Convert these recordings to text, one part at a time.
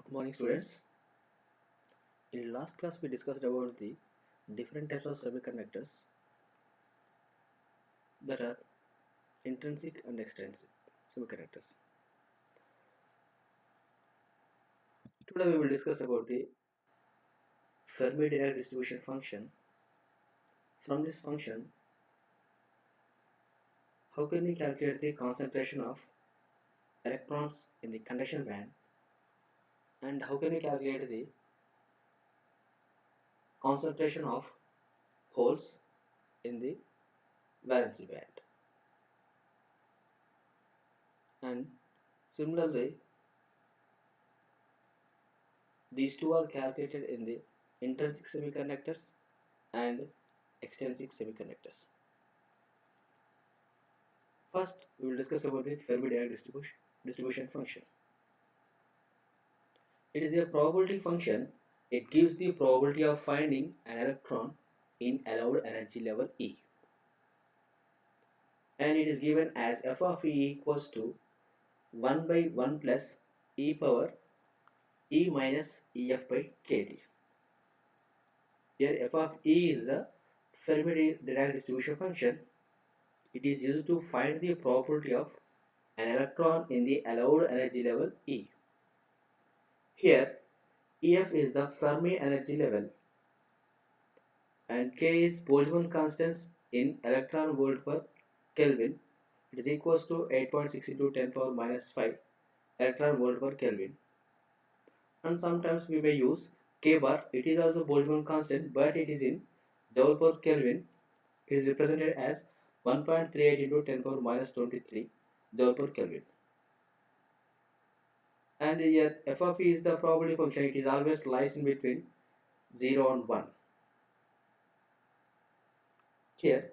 Good morning, students. In last class, we discussed about the different types of semiconductors that are intrinsic and extrinsic semiconductors. Today, we will discuss about the Fermi-Dirac distribution function. From this function, how can we calculate the concentration of electrons in the conduction band, and how can we calculate the concentration of holes in the valency band? And similarly, these two are calculated in the intrinsic semiconductors and extrinsic semiconductors. First, we will discuss about the Fermi-Dirac distribution function. It is a probability function. It gives the probability of finding an electron in allowed energy level E. And it is given as f of E equals to 1 by 1 plus e power E minus Ef by kT. Here f of E is the Fermi-Dirac distribution function. It is used to find the probability of an electron in the allowed energy level E. Here, Ef is the Fermi energy level and K is Boltzmann constants in electron volt per Kelvin. It is equals to 8.6 into 10 power minus 5 electron volt per Kelvin. And sometimes we may use K bar. It is also Boltzmann constant, but it is in joule per Kelvin. It is represented as 1.38 into 10 power minus 23 joule per Kelvin. And here f of e is the probability function. It is always lies in between 0 and 1. Here,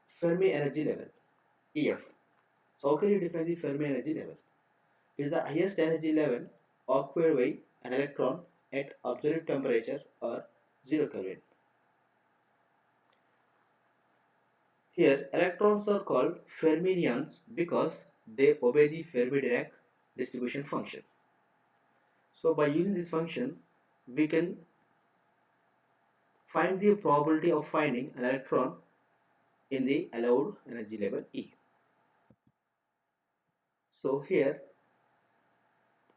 Fermi energy level, EF. So how can you define the Fermi energy level? It is the highest energy level occupied by an electron at absolute temperature or 0 Kelvin. Here, electrons are called fermions because they obey the Fermi-Dirac distribution function. So by using this function, we can find the probability of finding an electron in the allowed energy level E. So here,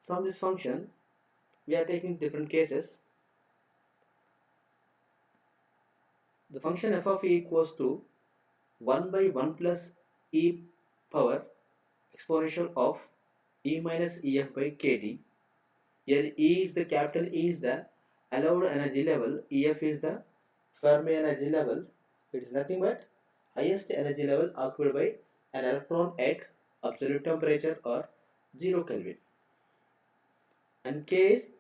from this function, we are taking different cases. The function f of e equals to 1 by 1 plus e power exponential of e minus ef by kT. Here E is the capital E is the allowed energy level, EF is the Fermi energy level. It is nothing but highest energy level occupied by an electron at absolute temperature or 0 Kelvin. And K is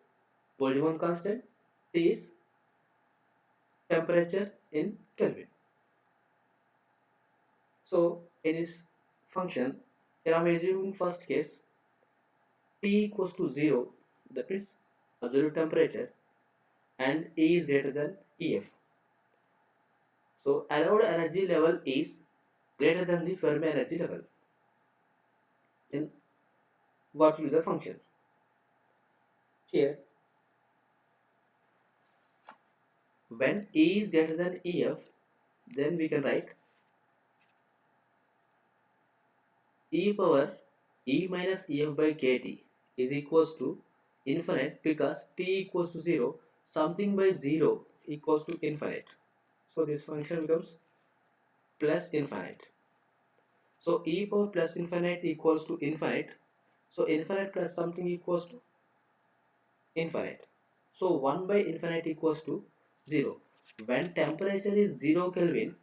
Boltzmann constant, T is temperature in Kelvin. So in this function, here I am assuming first case T equals to 0, that means absolute temperature, and E is greater than EF. So allowed energy level is greater than the Fermi energy level. Then what will be the function? Here, when E is greater than EF, then we can write E power E minus EF by kT is equals to infinite because T equals to 0, something by 0 equals to infinite. So this function becomes plus infinite. So E power plus infinite equals to infinite. So infinite plus something equals to infinite. So 1 by infinite equals to 0. When temperature is 0 Kelvin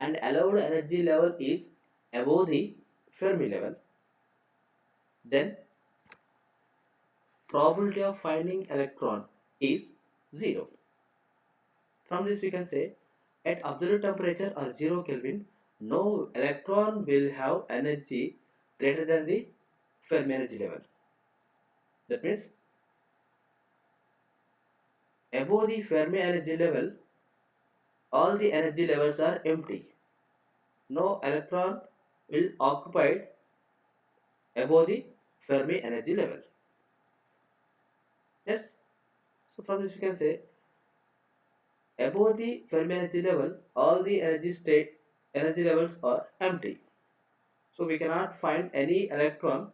and allowed energy level is above the Fermi level, then probability of finding electron is 0. From this we can say at absolute temperature or 0 Kelvin, no electron will have energy greater than the Fermi energy level. That means above the Fermi energy level, all the energy levels are empty. No electron will occupy above the Fermi energy level. Yes. So from this we can say above the Fermi energy level, all the energy levels are empty. So we cannot find any electron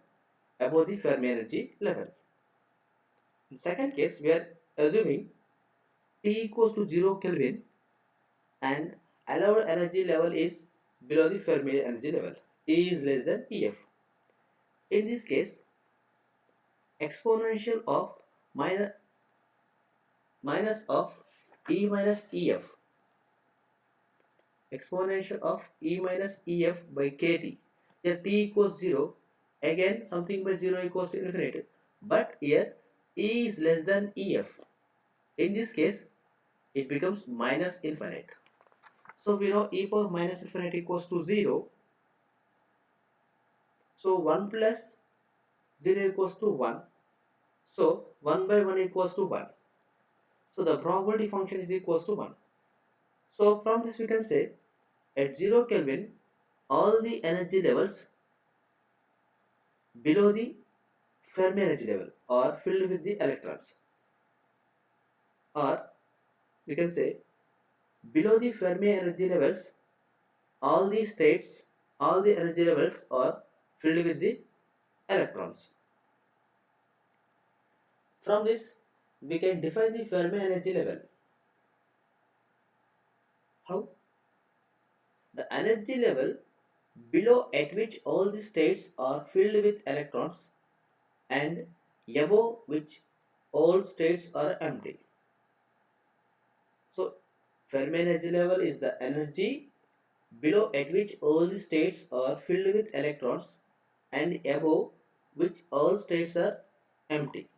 above the Fermi energy level. In second case, we are assuming T equals to 0 Kelvin and allowed energy level is below the Fermi energy level. E is less than EF. In this case, exponential of minus, minus of E minus EF, exponential of E minus EF by KT. Here T equals 0, again something by 0 equals to infinity, but here E is less than EF. In this case, it becomes minus infinite. So we know e power minus infinity equals to 0. So 1 plus 0 equals to 1. So 1 by 1 equals to 1. So the probability function is equals to 1. So from this we can say at 0 Kelvin all the energy levels below the Fermi energy level are filled with the electrons, or we can say below the Fermi energy levels all the states, all the energy levels are filled with the electrons. From this we can define the Fermi energy level. How? The energy level below at which all the states are filled with electrons and above which all states are empty. So Fermi energy level is the energy below at which all the states are filled with electrons and above which all states are empty.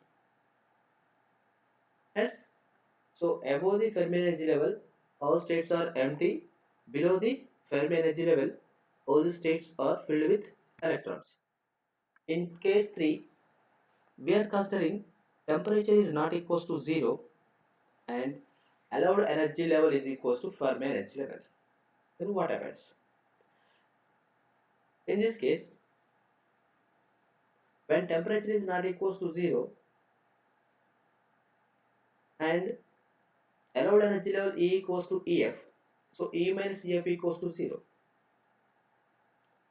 Yes. So above the Fermi energy level all states are empty. Below the Fermi energy level all the states are filled with electrons. In case 3, we are considering temperature is not equals to 0 and allowed energy level is equals to Fermi energy level. Then what happens? In this case, when temperature is not equals to 0 and allowed energy level E equals to EF, so E minus EF equals to 0.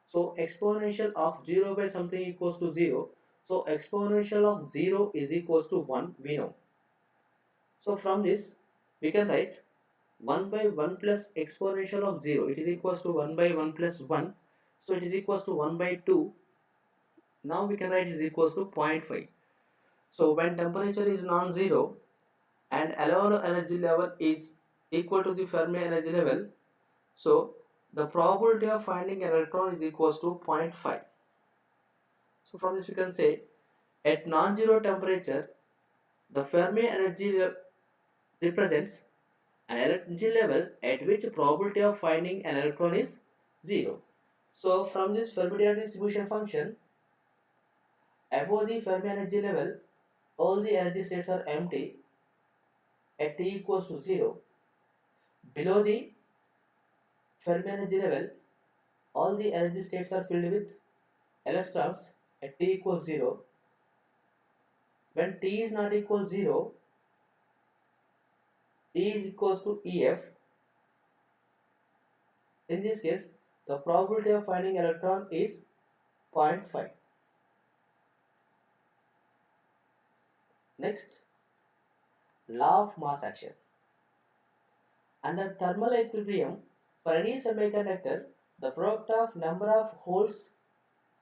So exponential of 0 by something equals to 0. So exponential of 0 is equals to 1, we know. So from this we can write 1 by 1 plus exponential of 0, it is equals to 1 by 1 plus 1. So it is equals to 1 by 2. Now we can write it is equals to 0.5. So when temperature is non-zero and allowed energy level is equal to the Fermi energy level, so the probability of finding an electron is equals to 0.5. So from this we can say at non-zero temperature the Fermi energy represents an energy level at which probability of finding an electron is 0. So from this Fermi-Dirac distribution function, above the Fermi energy level all the energy states are empty at t equals to 0. Below the Fermi energy level all the energy states are filled with electrons at t equals 0. When t is not equal 0, E is equals to EF. In this case, the probability of finding electron is 0.5. Next, law of mass action. Under thermal equilibrium, for any semiconductor, the product of number of holes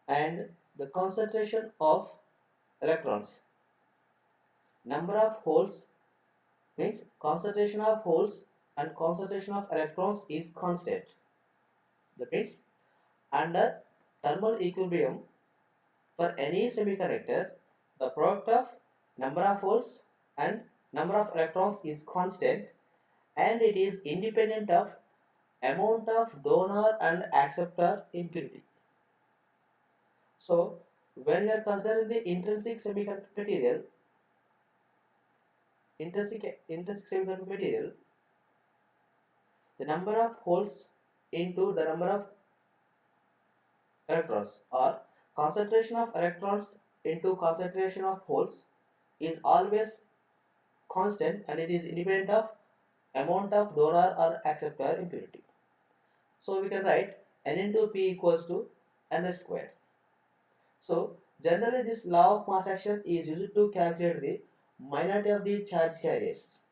and the concentration of electrons. Number of holes means concentration of holes and concentration of electrons is constant. That means under thermal equilibrium, for any semiconductor, the product of number of holes and number of electrons is constant and it is independent of amount of donor and acceptor impurity. So when we are considering the intrinsic semiconductor material, the number of holes into the number of electrons or concentration of electrons into concentration of holes is always constant and it is independent of amount of donor or acceptor impurity. So we can write n into p equals to n square. So generally this law of mass action is used to calculate the minority of the charge carriers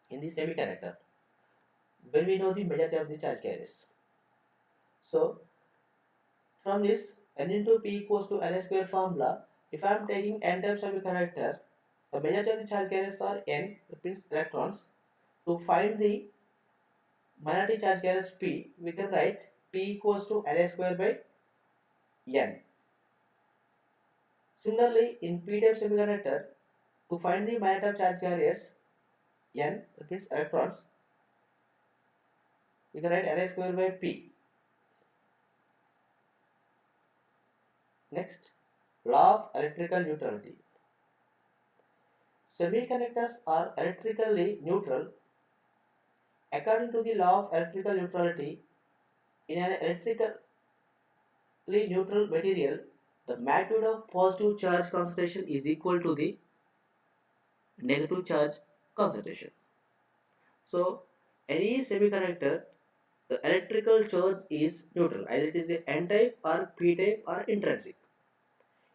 in the semiconductor when we know the majority of the charge carriers. So from this n into p equals to n square formula, if I am taking n type semiconductor, the majority of the charge carriers are n, that means electrons. To find the minority charge carriers p, we can write p equals to n square by n. Similarly, in p type semiconductor, to find the minority of charge carriers n, that means electrons, we can write n square by p. Next, law of electrical neutrality. Semiconductors are electrically neutral. According to the law of electrical neutrality, in an electrically neutral material, the magnitude of positive charge concentration is equal to the negative charge concentration. So, any semiconductor, the electrical charge is neutral, either it is a n-type or p-type or intrinsic.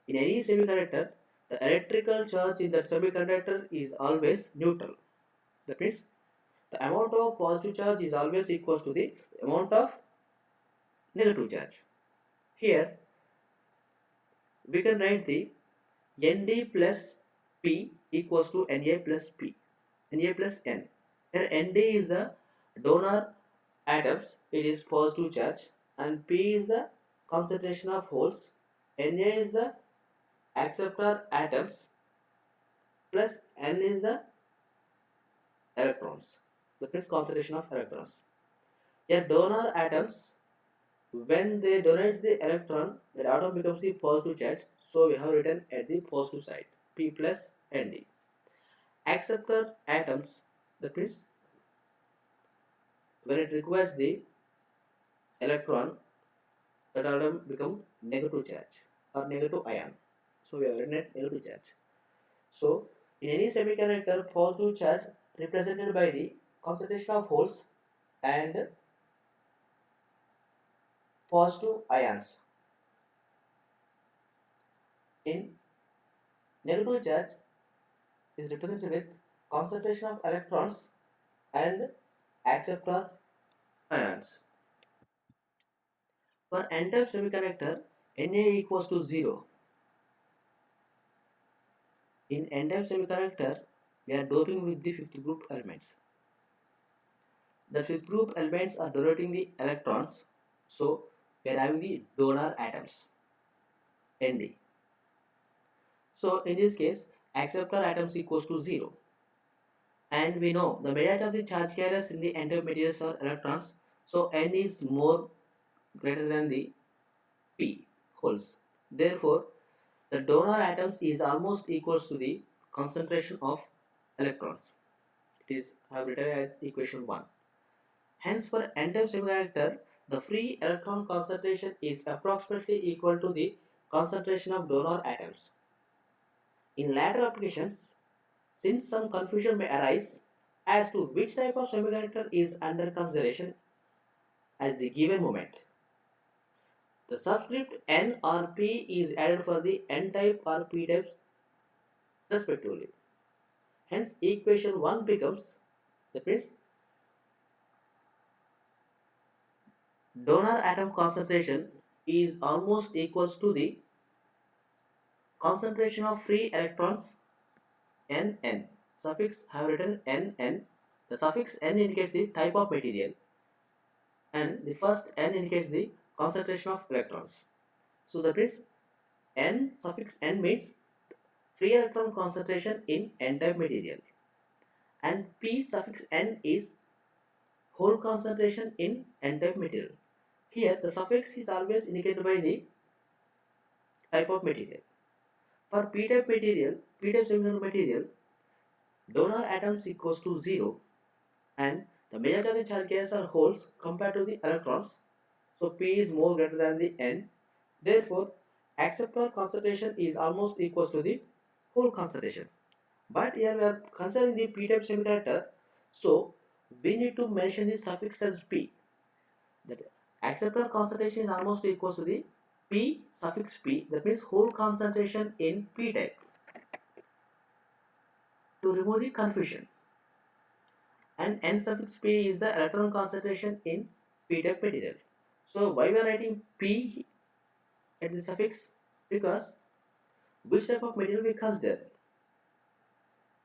In any semiconductor, the electrical charge in that semiconductor is always neutral. That means the amount of positive charge is always equal to the amount of negative charge. Here we can write the Nd plus P equals to Na plus P, Na plus N. Here Nd is the donor atoms, it is positive charge, and P is the concentration of holes, Na is the acceptor atoms, plus N is the electrons, that means concentration of electrons. Here donor atoms, when they donate the electron, that atom becomes the positive charge, so we have written at the positive side P plus Nd. Acceptor atoms, that means when it requires the electron, that atom become negative charge or negative ion, so we have written at negative charge. So in any semiconductor, positive charge represented by the concentration of holes and positive ions. In negative charge is represented with concentration of electrons and acceptor ions. For n-type semiconductor, Na equals to 0. In n-type semiconductor, we are doping with the fifth group elements. The fifth group elements are donating the electrons, so we are having the donor atoms, Nd. So in this case, acceptor atoms equals to 0. And we know the majority of the charge carriers in the n-type materials are electrons, so N is more greater than the P holes. Therefore, the donor atoms is almost equals to the concentration of electrons. It is written as equation 1. Hence, for n-type semiconductor, the free electron concentration is approximately equal to the concentration of donor atoms. In later applications, since some confusion may arise as to which type of semiconductor is under consideration as the given moment, the subscript N or P is added for the n-type or p-types respectively. Hence, equation 1 becomes, that means donor atom concentration is almost equals to the concentration of free electrons Nn. Suffix have written Nn. The suffix N indicates the type of material and the first N indicates the concentration of electrons. So that is N suffix N means free electron concentration in n-type material, and P suffix N is hole concentration in n-type material. Here the suffix is always indicated by the type of material. For p-type material, p-type semiconductor material, donor atoms equals to 0 and the majority of the charge carriers are holes compared to the electrons. So P is more greater than the N. Therefore, acceptor concentration is almost equals to the hole concentration. But here we are considering the p-type semiconductor, so we need to mention the suffix as p. That acceptor concentration is almost equal to the p suffix p, that means whole concentration in p-type, to remove the confusion. And n suffix p is the electron concentration in p-type material. So why we are writing p at the suffix? Because which type of material we consider.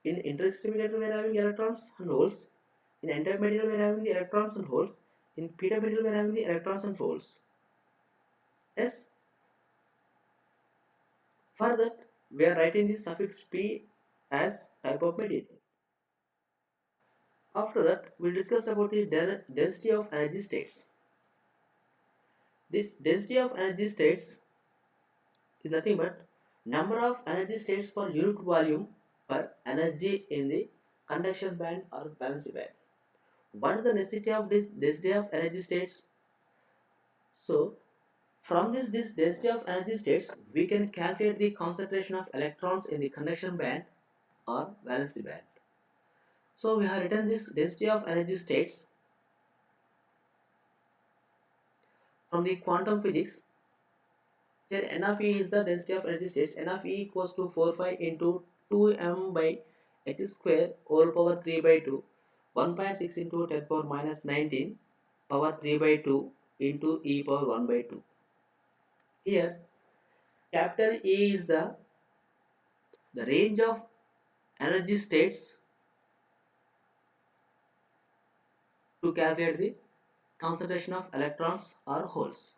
In intrinsic material we are having electrons and holes. In n-type material we are having the electrons and holes. In p-type material we are having the electrons and holes. Yes. For that we are writing the suffix p as type of material. After that we'll discuss about the density of energy states. This density of energy states is nothing but number of energy states per unit volume per energy in the conduction band or valence band. What is the necessity of this density of energy states? So from this density of energy states, we can calculate the concentration of electrons in the conduction band or valence band. So we have written this density of energy states from the quantum physics. Here N of E is the density of energy states. N of E equals to 45 into 2m by h square whole power 3 by 2, 1.6 into 10 power minus 19 power 3 by 2 into e power 1 by 2. Here capital E is the range of energy states to calculate the concentration of electrons or holes.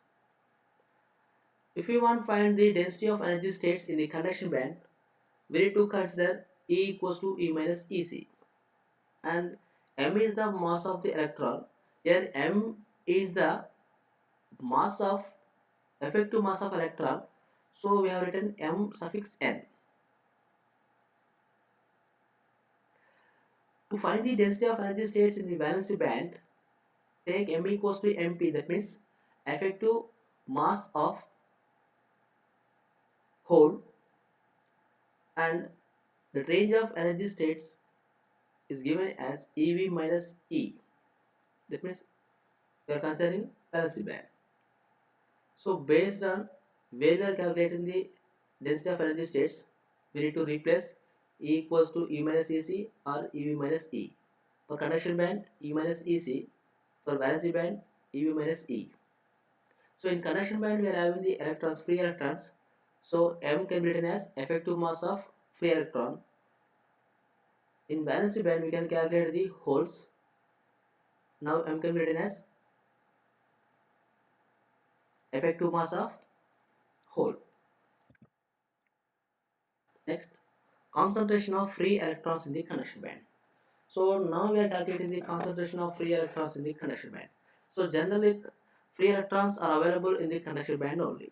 If we want to find the density of energy states in the conduction band, we need to consider E equals to E minus EC. And m is the mass of the electron. Here m is the mass of effective mass of electron, so we have written m suffix n. To find the density of energy states in the valence band, take m equals to mp, that means effective mass of hole, and the range of energy states is given as ev minus e, that means we are considering valence band. So based on where we are calculating the density of energy states, we need to replace E equals to E minus EC or EV minus E. For conduction band, E minus EC. For valence band, EV minus E. So in conduction band, we are having the electrons, free electrons. So M can be written as effective mass of free electron. In valence band, we can calculate the holes. Now M can be written as effective mass of hole. Next, concentration of free electrons in the conduction band. So now we are calculating the concentration of free electrons in the conduction band. So generally free electrons are available in the conduction band only.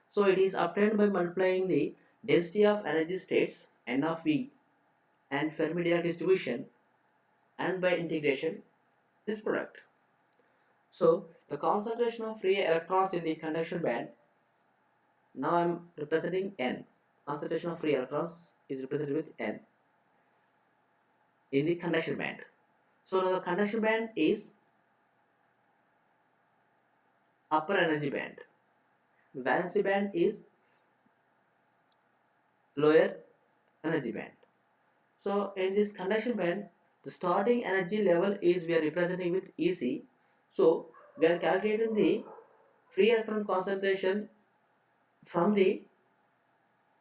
So it is obtained by multiplying the density of energy states N of V and Fermi-Dirac distribution, and by integration this product. So the concentration of free electrons in the conduction band, now I am representing N. Concentration of free electrons is represented with N in the conduction band. So now the conduction band is upper energy band. The valency band is lower energy band. So in this conduction band, the starting energy level is we are representing with EC. So we are calculating the free electron concentration from the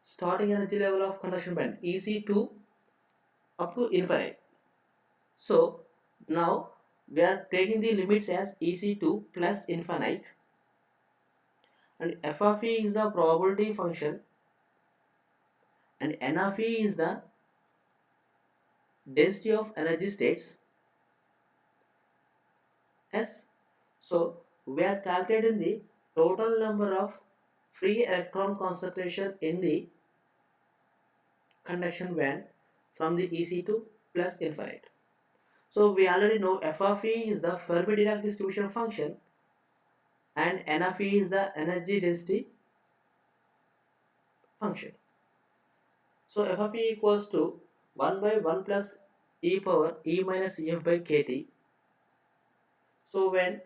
starting energy level of conduction band EC to up to infinite. So now we are taking the limits as EC2 plus infinite, and f of e is the probability function and n of e is the density of energy states. S. So we are calculating the total number of free electron concentration in the conduction band from the EC2 plus infinite. So we already know f of e is the Fermi-Dirac distribution function and n of e is the energy density function. So f of e equals to 1 by 1 plus e power e minus ef by kt. So when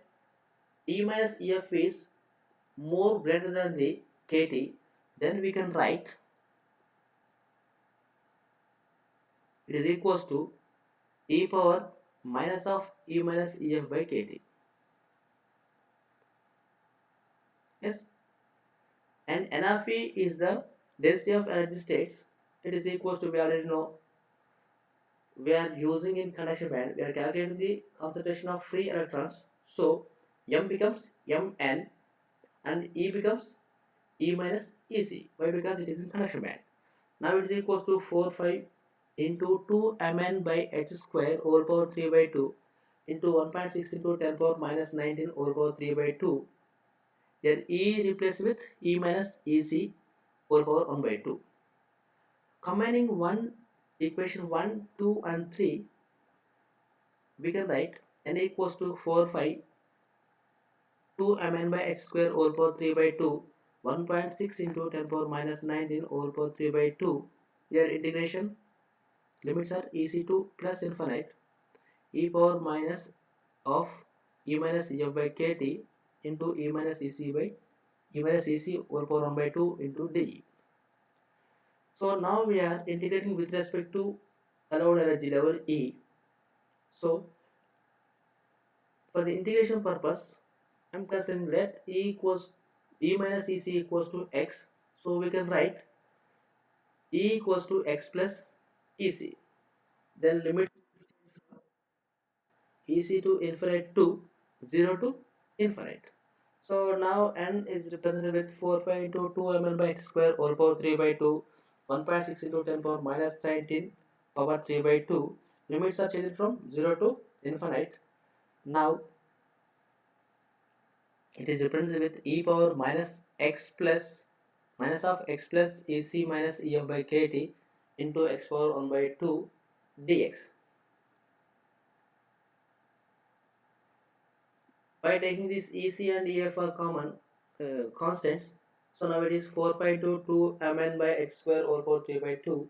e minus ef is more greater than the kt, then we can write it is equals to e power minus of e minus ef by kt. Yes, and n of e is the density of energy states. It is equals to, we already know, we are using in conduction band, we are calculating the concentration of free electrons. So m becomes mn and e becomes e minus ec. Why? Because it is in conduction band. Now it is equals to 45 into 2 mn by h square whole power 3 by 2 into 1.6 into 10 power minus 19 whole power 3 by 2. Here e replaced with e minus ec whole power 1 by 2. Combining one equation 1, 2 and 3, we can write n equals to 4, 5, 2 mn by x square whole power 3 by 2, 1.6 into 10 power minus 19 whole power 3 by 2. Here integration limits are ec to plus infinite e power minus of e minus ef by kt into e minus ec by e minus ec whole power 1 by 2 into d. So now we are integrating with respect to allowed energy level E. So for the integration purpose, I'm considering that E minus EC equals to X. So we can write E equals to X plus EC. Then limit EC to infinite to 0 to infinite. So now n is represented with 4 5 into 2 mn by x square whole power 3 by 2, 1.6 into 10 power minus 19 power 3 by 2. Limits are changed from 0 to infinite. Now it is represented with e power minus x plus minus of x plus ec minus ef by kt into x power 1 by 2 dx. By taking this ec and ef are common constants, so now it is 4 5 to 2 mn by x square whole power 3 by 2,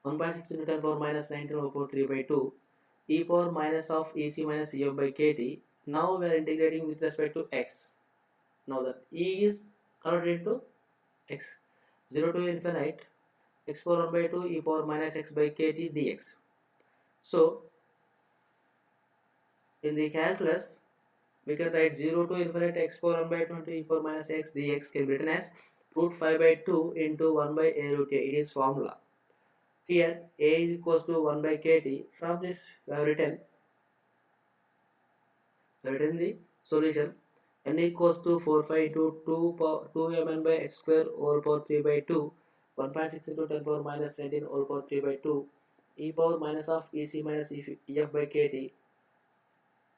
1.6 into 10 power minus 19 whole power 3 by 2, e power minus of ec minus ef by kt. Now we are integrating with respect to x. Now that e is converted into x, 0 to infinite x power 1 by 2 e power minus x by kt dx. So in the calculus we can write 0 to infinite x power 1 by 20 e power minus x dx can be written as root 5 by 2 into 1 by a root a. It is formula. Here a is equals to 1 by kt. From this we have written the solution. N equals to 4 5 into 2 mn by x square whole power 3 by 2, 1.6 into 10 power minus 19 whole power 3 by 2, e power minus of ec minus ef by kt.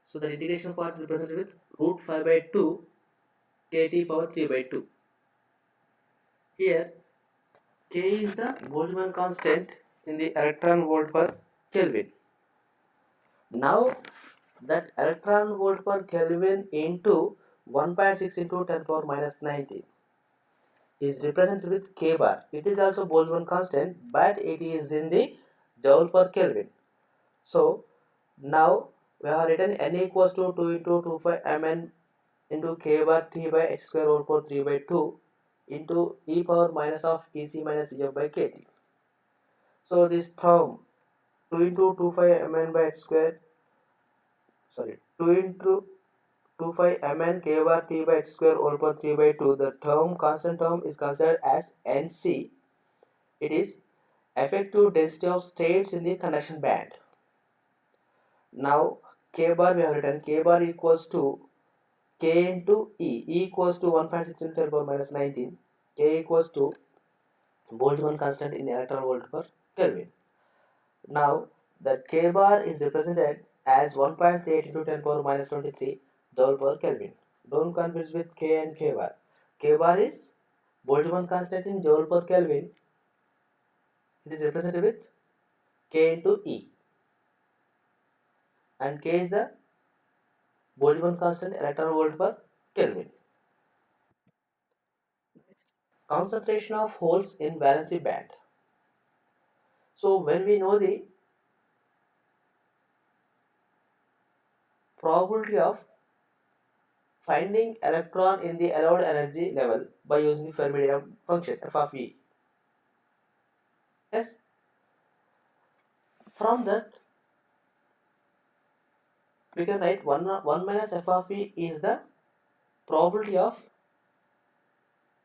So the integration part represented with root 5 by 2 kt power 3 by 2. Here k is the Boltzmann constant in the electron volt per Kelvin. Now that electron volt per Kelvin into 1.6 into 10 power minus 19 is represented with k bar. It is also Boltzmann constant, but it is in the joule per Kelvin. So now we have written n equals to 2 into 25 mn into k bar t by h square whole power 3 by 2 into e power minus of ec minus ef by kt. So this term 2 into 25 mn by h square, sorry, 2 into 25 mn k bar t by h square whole power 3 by 2, the term constant term is considered as nc. It is effective density of states in the conduction band. Now k bar we have written k bar equals to k into e equals to 1.6 into 10 power minus 19, k equals to Boltzmann constant in electron volt per Kelvin. Now that k bar is represented as 1.38 into 10 power minus 23 joule per Kelvin. Don't confuse with k and k bar. K bar is Boltzmann constant in joule per Kelvin. It is represented with k into e, and k is the Boltzmann constant electron volt per Kelvin. Concentration of holes in valence band. So when we know the probability of finding electron in the allowed energy level by using the Fermi Dirac function f of e. Yes, from that we can write 1 minus f of e is the probability of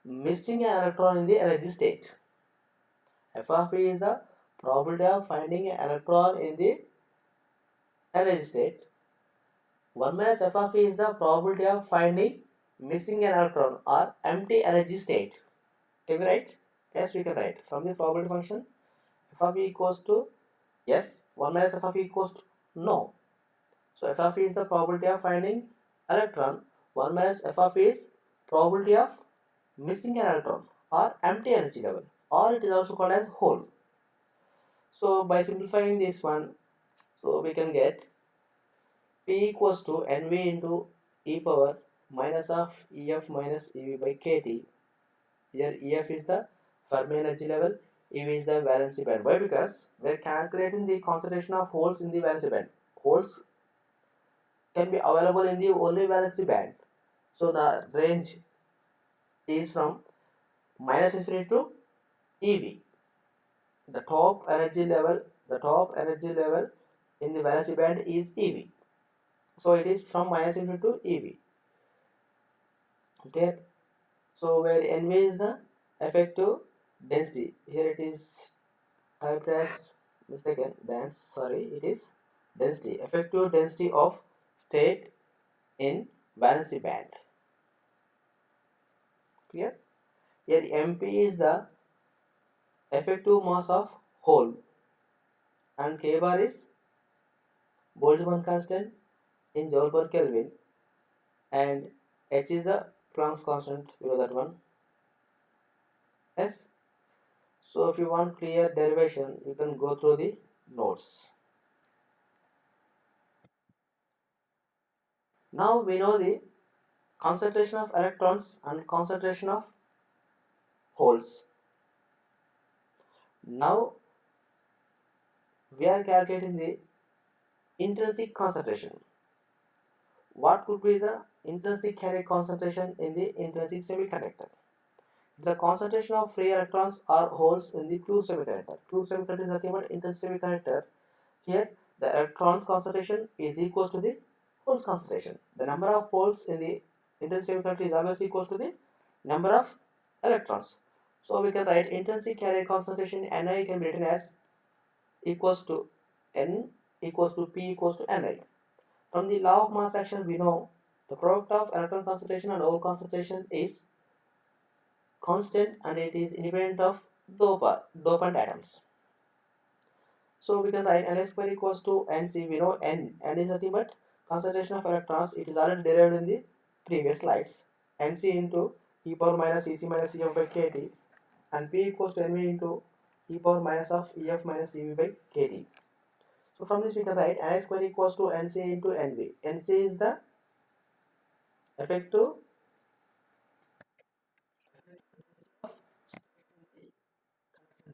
missing an electron in the energy state. F of e is the probability of finding an electron in the energy state. 1 minus f of e is the probability of finding missing an electron or empty energy state. Can we write? Yes, we can write. From the probability function, f of e equals to yes, 1 minus f of e equals to no. So f of e is the probability of finding electron. 1 minus f of e is probability of missing an electron or empty energy level, or it is also called as hole. So by simplifying this one, so we can get P equals to Nv into e power minus of Ef minus Ev by kT. Here Ef is the Fermi energy level, Ev is the valency band. Why? Because we are calculating the concentration of holes in the valency band. Holes can be available in the only valency band. So the range is from minus infinity to Ev. The top energy level in the valency band is Ev. So it is from minus infinity to Ev. Okay. So where Nv is the effective density. Here it is typed as mistaken. Sorry, it is density. Effective density of state in valency band. Clear? Here Mp is the effective mass of hole, and K bar is Boltzmann constant in joule per Kelvin, and H is the Planck's constant below that one. Yes. So if you want clear derivation, you can go through the notes. Now we know the concentration of electrons and concentration of holes. Now we are calculating the intrinsic concentration. What could be the intrinsic carrier concentration in the intrinsic semiconductor? It's the concentration of free electrons or holes in the pure semiconductor. Pure semiconductor is nothing but intrinsic semiconductor. Here the electrons concentration is equal to the holes concentration. The number of holes in the intrinsic semiconductor is always equal to the number of electrons. So we can write intrinsic carrier concentration Ni can be written as equals to N equals to P equals to Ni. From the law of mass action, we know the product of electron concentration and hole concentration is constant and it is independent of dopant atoms. So we can write N square equals to Nc. We know N is nothing but concentration of electrons. It is already derived in the previous slides. Nc into e power minus Ec minus Ef by kT, and P equals to Nv into e power minus of Ef minus Ev by kT. So from this we can write Ni square equals to Nc into Nv. Nc is the effective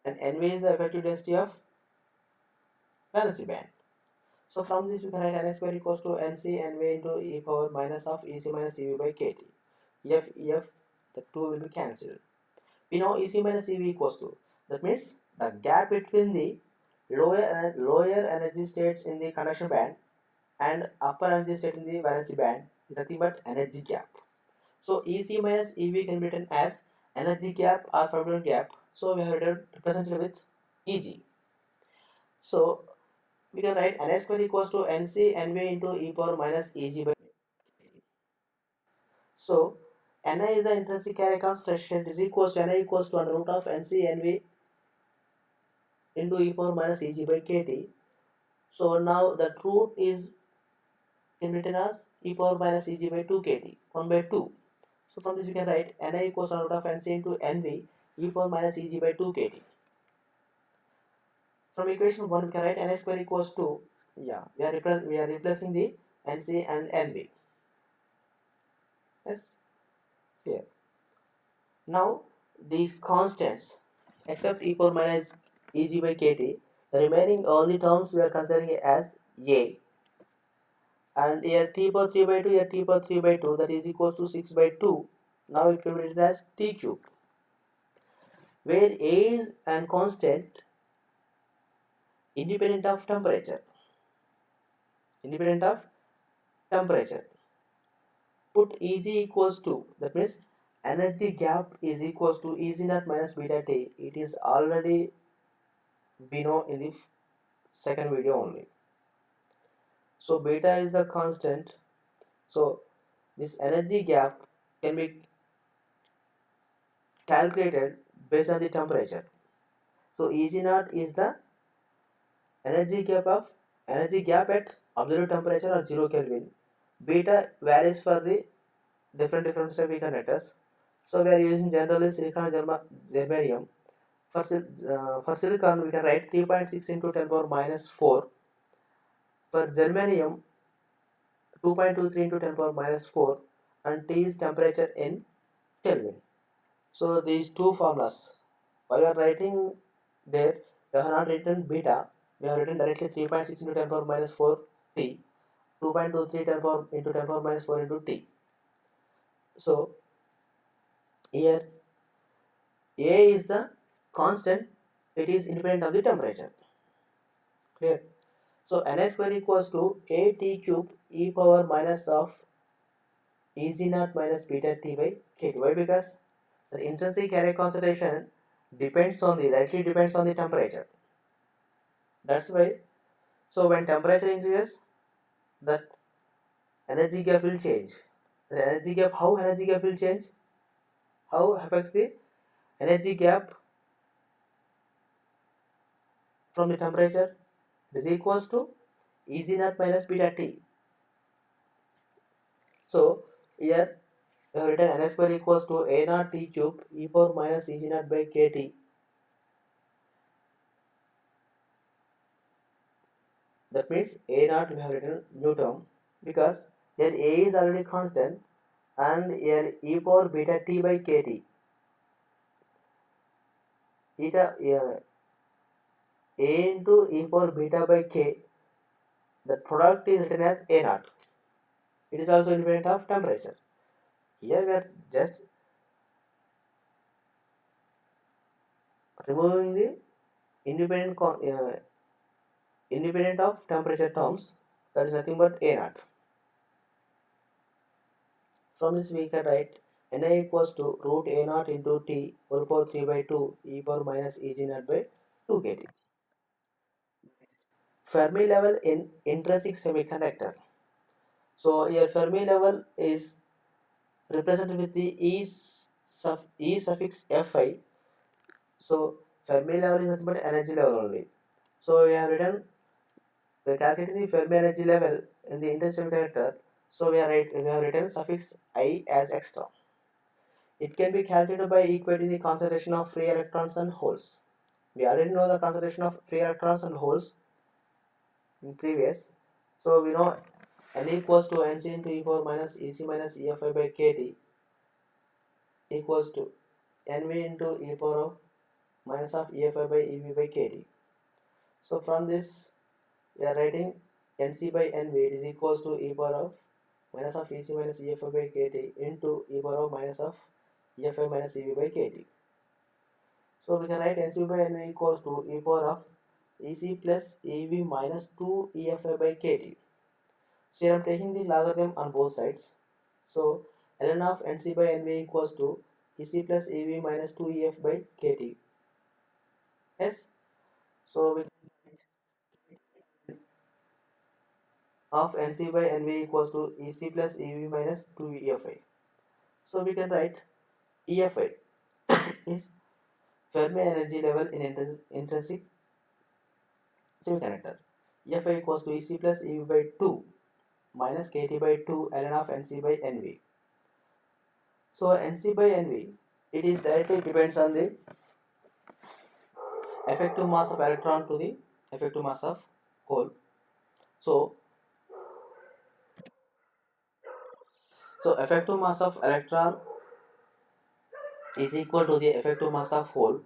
and Nv is the effective density of valency band. So from this we can write Ni square equals to Nc Nv into e power minus of Ec minus Ev by kT. Ef, the two will be cancelled. We know Ec minus Ev equals to, that means the gap between the lower energy states in the conduction band and upper energy state in the valency band is nothing but energy gap. So Ec minus Ev can be written as energy gap or Fermi gap. So we have represented with Eg. So we can write Ni square equals to Nc Nv into e power minus Eg by. So Ni is the intrinsic carrier concentration is equals to Ni equals to under root of Nc Nv into e power minus Eg by kT. So now the root is written as e power minus Eg by 2 kT, 1 by 2. So from this we can write Ni equals under root of Nc into Nv e power minus Eg by 2 kT. From equation 1 we can write Ni square equals to, we are replacing the Nc and Nv. Yes, here. Now these constants except e power minus Eg by kT, The remaining all the terms we are considering as A. And here t power 3 by 2, here t power 3 by 2, that is equals to 6 by 2. Now it can be written as t cube, where A is an constant independent of temperature. Independent of temperature. Put Eg equals to, that means energy gap is equals to Eg naught minus beta T. It is already we know in the second video only. So beta is the constant. So this energy gap can be calculated based on the temperature. So Eg naught is the energy gap at absolute temperature or 0 Kelvin. Beta varies for the different semiconductors. So we are using generally silicon germanium. For silicon we can write 3.6 into 10 power minus 4. For germanium 2.23 into 10 power minus 4, and T is temperature in Kelvin. So these two formulas, while you are writing there, we have not written beta, we have written directly 3.6 into 10 power minus 4 T, 2.23 10 power into 10 power minus 4 into T. So here A is the constant, it is independent of the temperature. Clear? So Na square equals to A T cube e power minus of Eg naught minus beta T by K T. Why? Because the intrinsic carrier concentration directly depends on the temperature. That's why. So when temperature increases, that energy gap will change. The energy gap, how energy gap will change? How affects the energy gap from the temperature? It is equals to Eg naught minus beta T. So here we have written Na square equals to A naught T cube e power minus Eg naught by Kt. That means A naught we have written new term, because here A is already constant and here e power beta T by Kt. Eta A into e power beta by K, the product is written as A naught. It is also independent of temperature. Here we are just removing the independent of temperature terms, that is nothing but A naught. From this we can write Na equals to root A naught into T whole power 3 by 2 e power minus Eg naught by 2 Kt. Fermi level in intrinsic semiconductor. So here Fermi level is represented with the E suffix Fi. So Fermi level is nothing but energy level only. So we have calculating the Fermi energy level in the intrinsic semiconductor. So we have written suffix I as extra. It can be calculated by equating the concentration of free electrons and holes. We already know the concentration of free electrons and holes in previous. So we know N equals to Nc into e power minus Ec minus EFi by Kt equals to Nv into e power of minus of EFi by Ev by Kt. So from this we are writing Nc by Nv is equals to e power of minus of Ec minus EFi by Kt into e power of minus of EFi minus Ev by Kt. So we can write Nc by Nv equals to e power of Ec plus Ev minus 2 EFi by Kt. So here I am taking the logarithm on both sides. So ln of Nc by Nv equals to Ec plus Ev minus 2Ef by Kt. Yes. So we of Nc by Nv equals to Ec plus Ev minus 2Efi. So we can write EFi is Fermi energy level in intrinsic semiconductor. EFi equals to Ec plus Ev by 2 minus Kt by 2 ln of Nc by Nv. So Nc by Nv, it is directly depends on the effective mass of electron to the effective mass of hole. So effective mass of electron is equal to the effective mass of hole,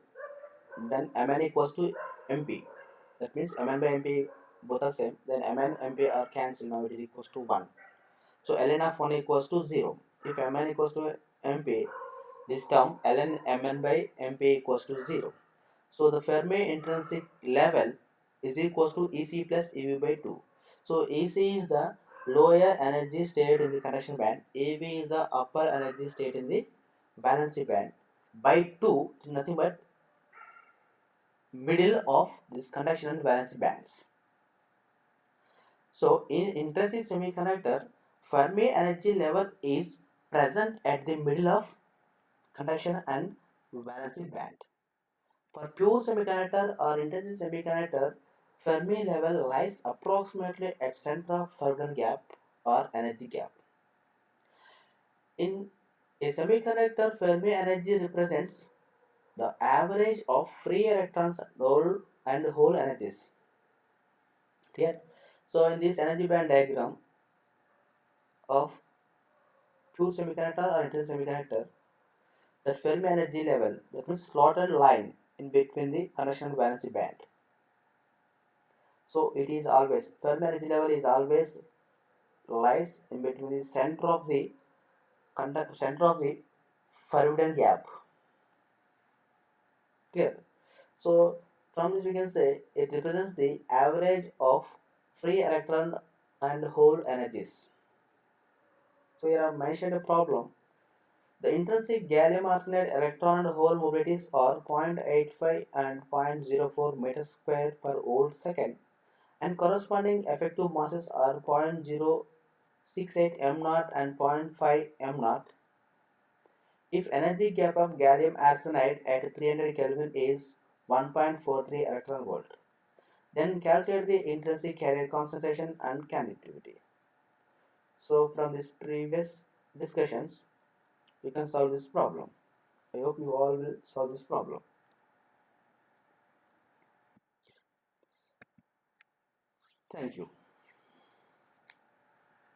then Mn equals to Mp. that means Mn by Mp both are same, then Mn Mp are cancelled, now it is equals to 1. So ln of 1 equals to 0. If Mn equals to Mp, this term ln Mn by Mp equals to 0. So the Fermi intrinsic level is equals to Ec plus Ev by 2. So Ec is the lower energy state in the conduction band, Ev is the upper energy state in the valency band. By 2 is nothing but middle of this conduction and valency bands. So in intrinsic semiconductor, Fermi energy level is present at the middle of conduction and valency band. For pure semiconductor or intrinsic semiconductor, Fermi level lies approximately at center of Fermi gap or energy gap. In a semiconductor, Fermi energy represents the average of free electrons and hole energies. Clear? So in this energy band diagram of pure semiconductor or intrinsic semiconductor, the Fermi energy level, that means slotted line in between the conduction and valency band. So it is always, Fermi energy level is always lies in between the center of the Fermi gap. Clear? So from this we can say it represents the average of free electron and hole energies. So here I have mentioned a problem. The intrinsic gallium arsenide electron and hole mobilities are 0.85 and 0.04 meters square per volt second, and corresponding effective masses are 0.068 m naught and zero point 0.5 m naught. If energy gap of gallium arsenide at 300 Kelvin is 1.43 electron volt, then calculate the intrinsic carrier concentration and conductivity. So from this previous discussions, we can solve this problem. I hope you all will solve this problem. Thank you.